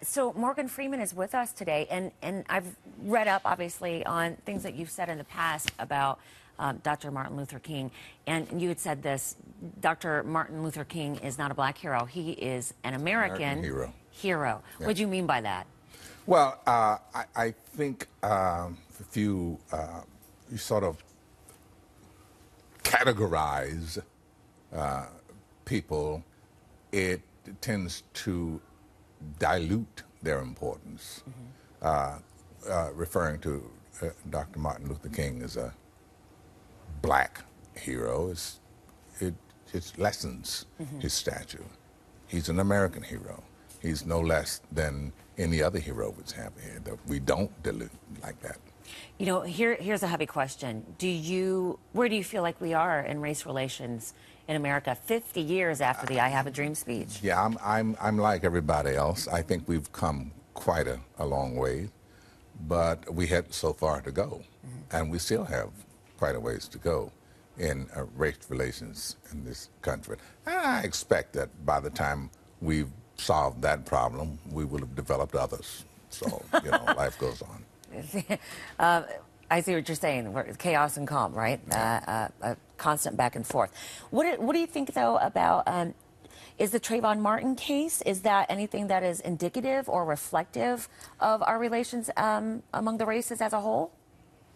So Morgan Freeman is with us today, and I've read up, obviously, on things that you've said in the past about Dr. Martin Luther King. And you had said this: Dr. Martin Luther King is not a black hero. He is an American hero. Yeah. What do you mean by that? Well, I think if you sort of categorize people, it tends to dilute their importance. Referring to Dr. Martin Luther King as a black hero, it lessens his stature. He's an American hero. He's no less than any other hero we have here, that we don't dilute like that. You know, here's a heavy question. Where do you feel like we are in race relations in America 50 years after the I Have a Dream speech? Yeah, I'm like everybody else. I think we've come quite a long way, but we had so far to go, and we still have quite a ways to go in race relations in this country. And I expect that by the time we've solved that problem, we will have developed others. So, you know, life goes on. I see what you're saying. Chaos and calm, right? A constant back and forth. What do you think, though, about is the Trayvon Martin case? Is that anything that is indicative or reflective of our relations among the races as a whole?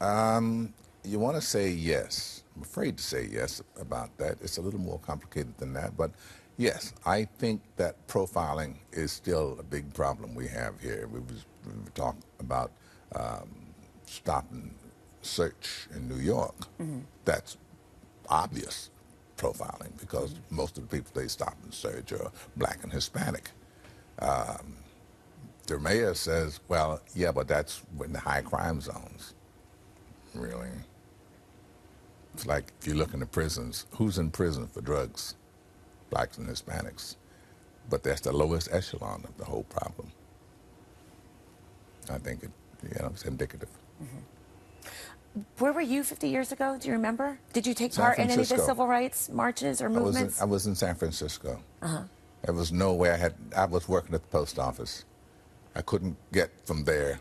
You want to say yes. I'm afraid to say yes about that. It's a little more complicated than that, but yes, I think that profiling is still a big problem we have here. We talked about stop and search in New York. That's obvious profiling because most of the people they stop and search are black and Hispanic. The mayor says, well, yeah, but that's in the high crime zones. Really? It's like if you look in the prisons, who's in prison for drugs? Blacks and Hispanics. But that's the lowest echelon of the whole problem. I think it's indicative. Where were you 50 years ago? Do you remember? Did you take part in any of the civil rights marches or movements? I was in San Francisco. There was no way I was working at the post office. I couldn't get from there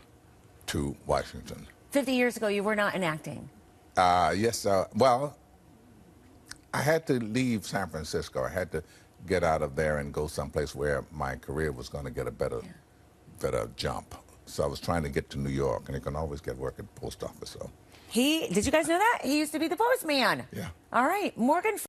to Washington. 50 years ago, you were not enacting? Yes, well, I had to leave San Francisco. I had to get out of there and go someplace where my career was going to get a better jump. So I was trying to get to New York, and you can always get work at the post office. So did you guys know that? He used to be the postman. Yeah. All right. Morgan